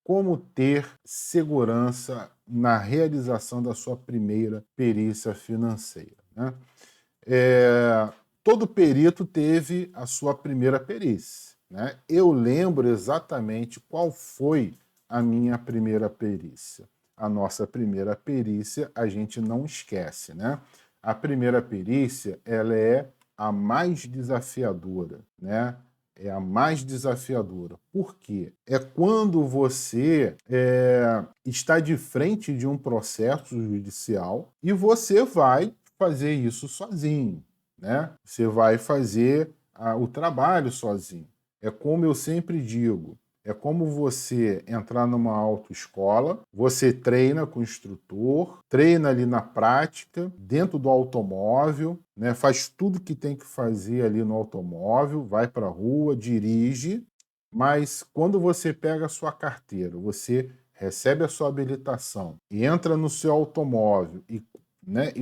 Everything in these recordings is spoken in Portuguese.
como ter segurança na realização da sua primeira perícia financeira, né? Todo perito teve a sua primeira perícia, né? Eu lembro exatamente qual foi a minha primeira perícia. A nossa primeira perícia a gente não esquece, né? A primeira perícia, ela é a mais desafiadora, né? É a mais desafiadora. Por quê? É quando você está de frente de um processo judicial e você vai fazer isso sozinho, né? Você vai fazer o trabalho sozinho. É como eu sempre digo, é como você entrar numa autoescola, você treina com o instrutor, treina ali na prática, dentro do automóvel, né? Faz tudo que tem que fazer ali no automóvel, vai para a rua, dirige, mas quando você pega a sua carteira, você recebe a sua habilitação e entra no seu automóvel e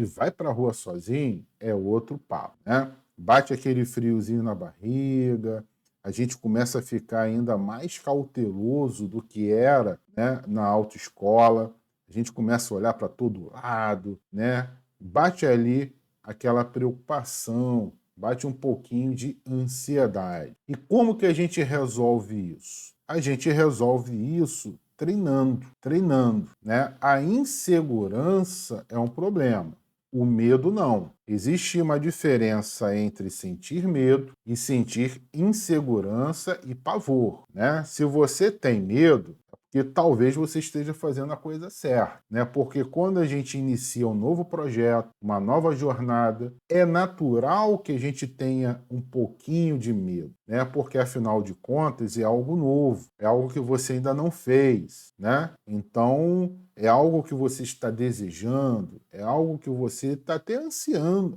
vai para a rua sozinho, é outro papo, né? Bate aquele friozinho na barriga, a gente começa a ficar ainda mais cauteloso do que era, né, na autoescola, a gente começa a olhar para todo lado, né? Bate ali aquela preocupação, bate um pouquinho de ansiedade. E como que a gente resolve isso? A gente resolve isso treinando, né? A insegurança é um problema. O medo não. Existe uma diferença entre sentir medo e sentir insegurança e pavor, né? Se você tem medo, é porque talvez você esteja fazendo a coisa certa, né? Porque quando a gente inicia um novo projeto, uma nova jornada, é natural que a gente tenha um pouquinho de medo, né? Porque afinal de contas é algo novo, é algo que você ainda não fez, né? Então é algo que você está desejando, é algo que você está até ansiando,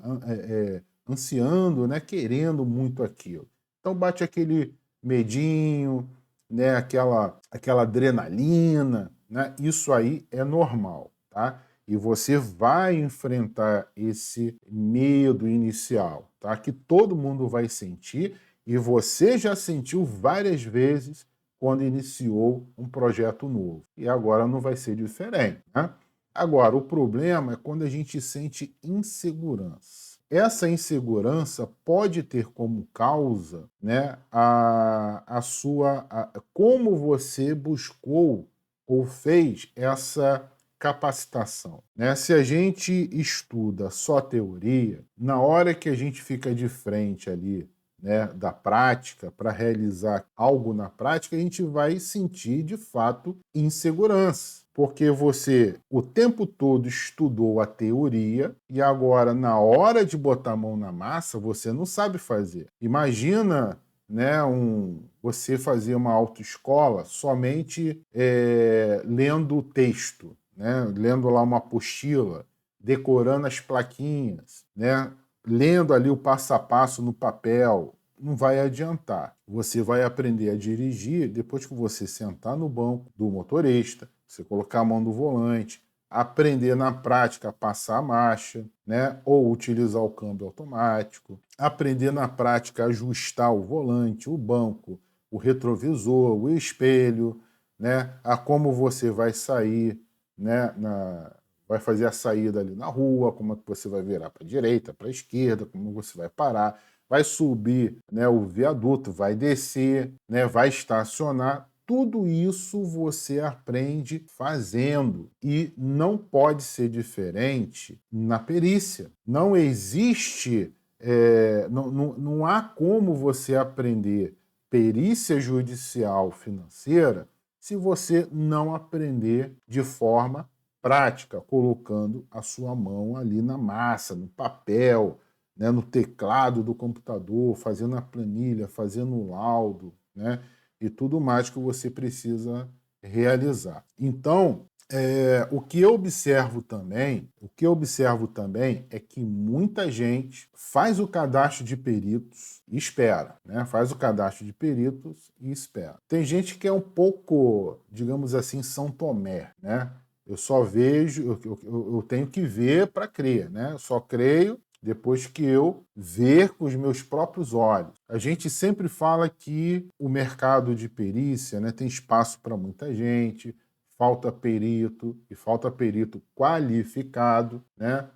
né? Querendo muito aquilo. Então bate aquele medinho, né? Aquela adrenalina, né? Isso aí é normal, tá? E você vai enfrentar esse medo inicial, tá? Que todo mundo vai sentir e você já sentiu várias vezes quando iniciou um projeto novo. E agora não vai ser diferente, né? Agora, o problema é quando a gente sente insegurança. Essa insegurança pode ter como causa, né, como você buscou ou fez essa capacitação, né? Se a gente estuda só teoria, na hora que a gente fica de frente ali, né, da prática, para realizar algo na prática, a gente vai sentir de fato insegurança. Porque você o tempo todo estudou a teoria e agora, na hora de botar a mão na massa, você não sabe fazer. Imagina, né, você fazer uma autoescola somente lendo o texto, né, lendo lá uma apostila, decorando as plaquinhas, né, lendo ali o passo a passo no papel, não vai adiantar. Você vai aprender a dirigir depois que você sentar no banco do motorista, você colocar a mão no volante, aprender na prática a passar a marcha, né? Ou utilizar o câmbio automático, aprender na prática a ajustar o volante, o banco, o retrovisor, o espelho, né? A como você vai sair, né? Vai fazer a saída ali na rua, como é que você vai virar para a direita, para a esquerda, como você vai parar, vai subir, né, o viaduto, vai descer, né, vai estacionar. Tudo isso você aprende fazendo e não pode ser diferente na perícia. Não existe, não há como você aprender perícia judicial financeira se você não aprender de forma prática, colocando a sua mão ali na massa, no papel, né, no teclado do computador, fazendo a planilha, fazendo o laudo, né, e tudo mais que você precisa realizar. Então, o que eu observo também é que muita gente faz o cadastro de peritos e espera, né? Faz o cadastro de peritos e espera. Tem gente que é um pouco, digamos assim, São Tomé, né? Eu só vejo, eu tenho que ver para crer, né? Eu só creio depois que eu ver com os meus próprios olhos. A gente sempre fala que o mercado de perícia, né, tem espaço para muita gente, falta perito, e falta perito qualificado, né?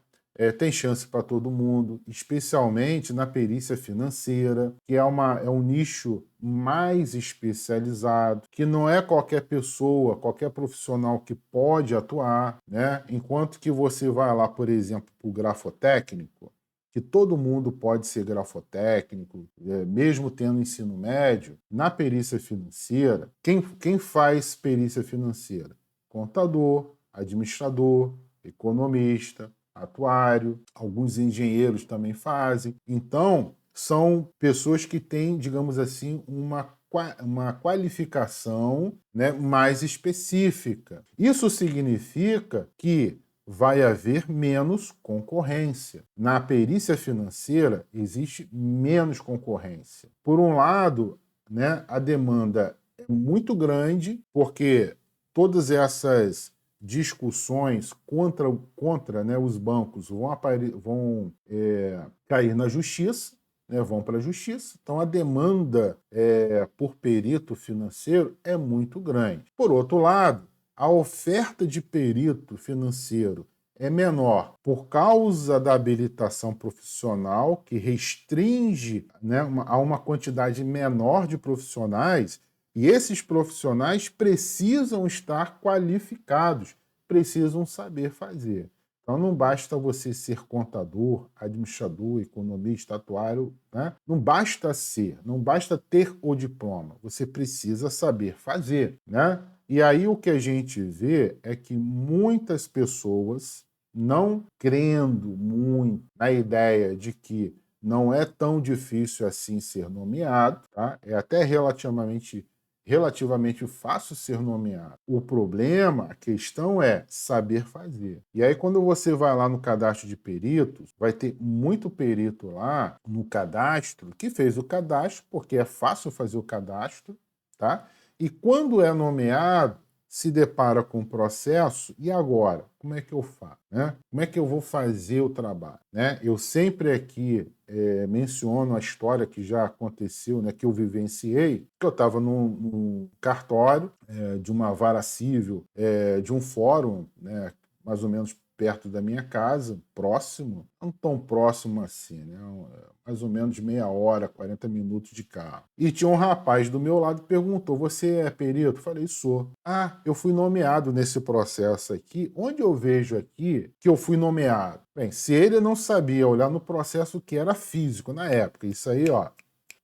Tem chance para todo mundo, especialmente na perícia financeira, que é um nicho mais especializado, que não é qualquer pessoa, qualquer profissional que pode atuar, né? Enquanto que você vai lá, por exemplo, para o grafotécnico, que todo mundo pode ser grafotécnico, mesmo tendo ensino médio, na perícia financeira, quem faz perícia financeira? Contador, administrador, economista, atuário, alguns engenheiros também fazem. Então, são pessoas que têm, digamos assim, uma qualificação, né, mais específica. Isso significa que vai haver menos concorrência. Na perícia financeira, existe menos concorrência. Por um lado, né, a demanda é muito grande, porque todas essas discussões contra né, os bancos vão cair na justiça, né, vão para a justiça. Então, a demanda por perito financeiro é muito grande. Por outro lado, a oferta de perito financeiro é menor por causa da habilitação profissional, que restringe, né, a uma quantidade menor de profissionais, e esses profissionais precisam estar qualificados, precisam saber fazer. Então não basta você ser contador, administrador, economista, atuário, né? Não basta ser, não basta ter o diploma, você precisa saber fazer, né? E aí o que a gente vê é que muitas pessoas, não crendo muito na ideia de que não é tão difícil assim ser nomeado, tá? É até relativamente fácil ser nomeado. O problema, a questão é saber fazer. E aí, quando você vai lá no cadastro de peritos, vai ter muito perito lá no cadastro que fez o cadastro, porque é fácil fazer o cadastro, tá? E quando é nomeado, se depara com o processo, e agora? Como é que eu faço? Né? Como é que eu vou fazer o trabalho? Né? Eu sempre aqui menciono a história que já aconteceu, né, que eu vivenciei, que eu estava num cartório de uma vara civil, de um fórum, né, mais ou menos perto da minha casa, próximo, não tão próximo assim, né? Mais ou menos meia hora, 40 minutos de carro. E tinha um rapaz do meu lado que perguntou: você é perito? Eu falei: sou. Ah, eu fui nomeado nesse processo aqui. Onde eu vejo aqui que eu fui nomeado? Bem, se ele não sabia olhar no processo que era físico na época, isso aí, ó,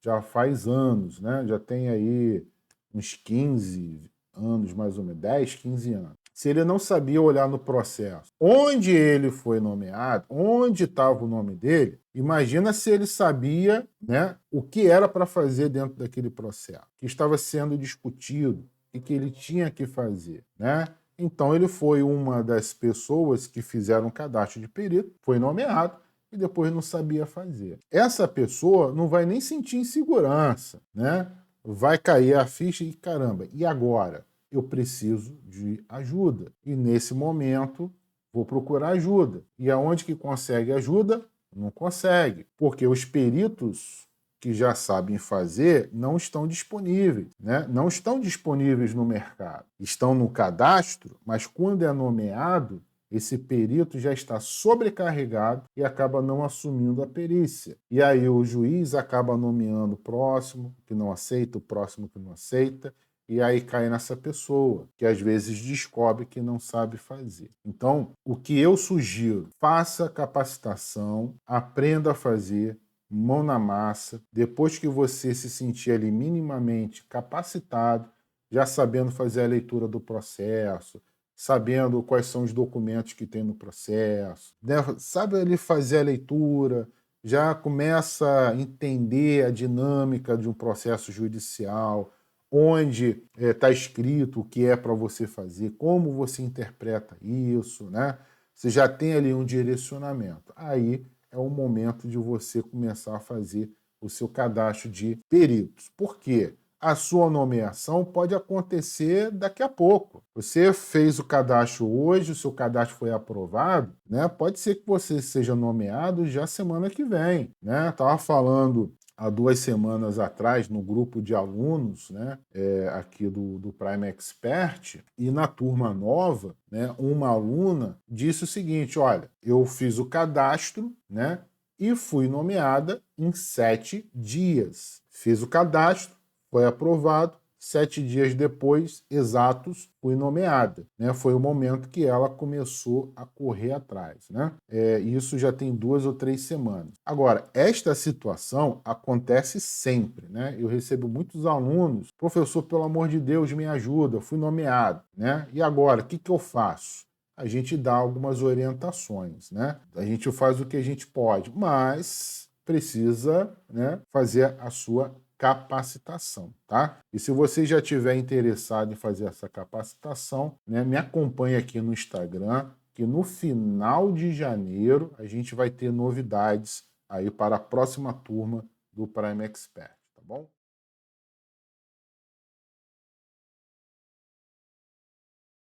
já faz anos, né? Já tem aí uns 15 anos, mais ou menos, 10, 15 anos. Se ele não sabia olhar no processo onde ele foi nomeado, onde estava o nome dele, imagina se ele sabia, né, o que era para fazer dentro daquele processo, que estava sendo discutido e que ele tinha que fazer, né? Então ele foi uma das pessoas que fizeram cadastro de perito, foi nomeado e depois não sabia fazer. Essa pessoa não vai nem sentir insegurança, né? Vai cair a ficha e caramba, e agora? Eu preciso de ajuda. E nesse momento, vou procurar ajuda. E aonde que consegue ajuda? Não consegue. Porque os peritos que já sabem fazer não estão disponíveis, né? Não estão disponíveis no mercado. Estão no cadastro, mas quando é nomeado, esse perito já está sobrecarregado e acaba não assumindo a perícia. E aí o juiz acaba nomeando o próximo que não aceita, o próximo que não aceita, e aí cai nessa pessoa, que às vezes descobre que não sabe fazer. Então, o que eu sugiro, faça capacitação, aprenda a fazer, mão na massa, depois que você se sentir ali minimamente capacitado, já sabendo fazer a leitura do processo, sabendo quais são os documentos que tem no processo, né? Sabe ali fazer a leitura, já começa a entender a dinâmica de um processo judicial, onde está escrito o que é para você fazer, como você interpreta isso, né? Você já tem ali um direcionamento. Aí é o momento de você começar a fazer o seu cadastro de peritos. Por quê? a sua nomeação pode acontecer daqui a pouco. Você fez o cadastro hoje, o seu cadastro foi aprovado, né? Pode ser que você seja nomeado já semana que vem, né? Estava falando há 2 semanas atrás no grupo de alunos, né, aqui do Prime Expert, e na turma nova, né, uma aluna disse o seguinte: olha, eu fiz o cadastro, né, e fui nomeada em 7 dias. Fiz o cadastro, foi aprovado, 7 dias depois, exatos, fui nomeada. Né? Foi o momento que ela começou a correr atrás. Né? Isso já tem 2 ou 3 semanas. Agora, esta situação acontece sempre. Né? Eu recebo muitos alunos, professor, pelo amor de Deus, me ajuda, fui nomeado. Né? E agora, o que eu faço? A gente dá algumas orientações, né? A gente faz o que a gente pode, mas precisa, né, fazer a sua capacitação, tá? E se você já tiver interessado em fazer essa capacitação, né, me acompanhe aqui no Instagram, que no final de janeiro a gente vai ter novidades aí para a próxima turma do Prime Expert, tá bom?